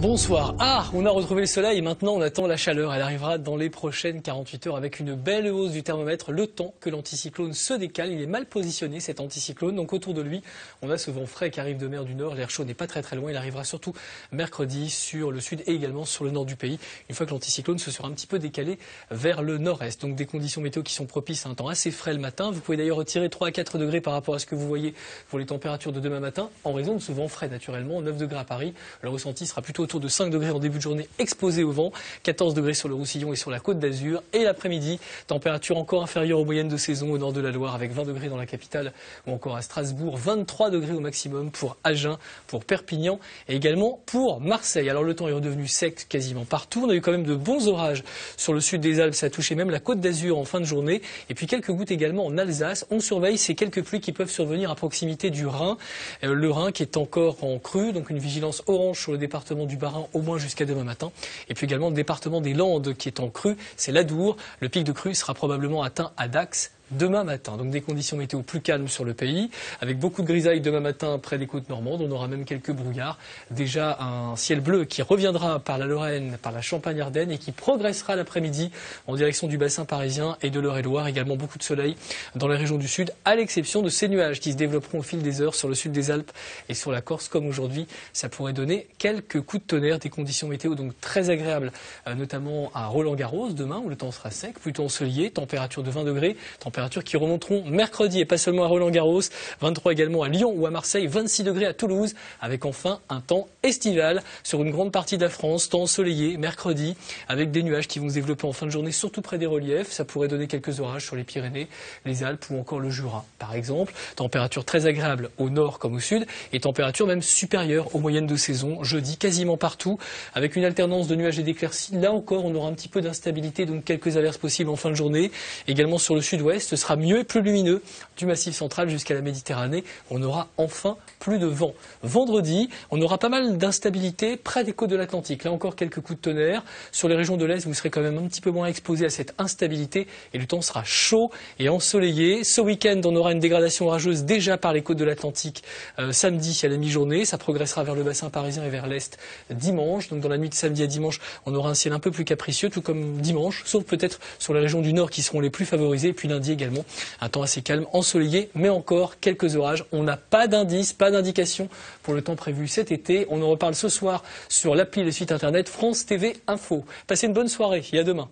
Bonsoir. On a retrouvé le soleil et maintenant on attend la chaleur. Elle arrivera dans les prochaines 48 heures avec une belle hausse du thermomètre. Le temps que l'anticyclone se décale, il est mal positionné cet anticyclone. Donc autour de lui, on a ce vent frais qui arrive de mer du Nord. L'air chaud n'est pas très loin. Il arrivera surtout mercredi sur le sud et également sur le nord du pays. Une fois que l'anticyclone se sera un petit peu décalé vers le nord-est. Donc des conditions météo qui sont propices à un temps assez frais le matin. Vous pouvez d'ailleurs retirer 3 à 4 degrés par rapport à ce que vous voyez pour les températures de demain matin en raison de ce vent frais naturellement. 9 degrés à Paris. Le ressenti sera plutôt autour de 5 degrés en début de journée exposé au vent, 14 degrés sur le Roussillon et sur la Côte d'Azur. Et l'après-midi, température encore inférieure aux moyennes de saison au nord de la Loire avec 20 degrés dans la capitale ou encore à Strasbourg, 23 degrés au maximum pour Agen, pour Perpignan et également pour Marseille. Alors le temps est redevenu sec quasiment partout. On a eu quand même de bons orages sur le sud des Alpes, ça a touché même la Côte d'Azur en fin de journée. Et puis quelques gouttes également en Alsace. On surveille ces quelques pluies qui peuvent survenir à proximité du Rhin. Le Rhin qui est encore en crue, donc une vigilance orange sur le département du Bas-Rhin au moins jusqu'à demain matin. Et puis également le département des Landes qui est en crue, c'est l'Adour. Le pic de crue sera probablement atteint à Dax demain matin. Donc des conditions météo plus calmes sur le pays, avec beaucoup de grisailles demain matin près des côtes normandes. On aura même quelques brouillards. Déjà un ciel bleu qui reviendra par la Lorraine, par la Champagne-Ardenne et qui progressera l'après-midi en direction du bassin parisien et de l'Eure-et-Loire. Également beaucoup de soleil dans les régions du sud, à l'exception de ces nuages qui se développeront au fil des heures sur le sud des Alpes et sur la Corse comme aujourd'hui. Ça pourrait donner quelques coups de tonnerre, des conditions météo donc très agréables, notamment à Roland-Garros demain où le temps sera sec, plutôt ensoleillé, température de 20 degrés. Températures qui remonteront mercredi et pas seulement à Roland-Garros, 23 également à Lyon ou à Marseille, 26 degrés à Toulouse, avec enfin un temps estival sur une grande partie de la France, temps ensoleillé mercredi, avec des nuages qui vont se développer en fin de journée, surtout près des reliefs. Ça pourrait donner quelques orages sur les Pyrénées, les Alpes ou encore le Jura, par exemple. Température très agréable au nord comme au sud et température même supérieure aux moyennes de saison, jeudi quasiment partout, avec une alternance de nuages et d'éclaircies. Là encore, on aura un petit peu d'instabilité, donc quelques averses possibles en fin de journée. Également sur le sud-ouest, ce sera mieux et plus lumineux du massif central jusqu'à la Méditerranée. On aura enfin plus de vent. Vendredi, on aura pas mal d'instabilité près des côtes de l'Atlantique. Là encore, quelques coups de tonnerre. Sur les régions de l'Est, vous serez quand même un petit peu moins exposé à cette instabilité et le temps sera chaud et ensoleillé. Ce week-end, on aura une dégradation orageuse déjà par les côtes de l'Atlantique samedi à la mi-journée. Ça progressera vers le bassin parisien et vers l'Est dimanche. Donc dans la nuit de samedi à dimanche, on aura un ciel un peu plus capricieux, tout comme dimanche, sauf peut-être sur les régions du nord qui seront les plus favorisées. Et puis lundi également, un temps assez calme, ensoleillé, mais encore quelques orages. On n'a pas d'indice, pas d'indication pour le temps prévu cet été. On en reparle ce soir sur l'appli et le site internet France TV Info. Passez une bonne soirée et à demain.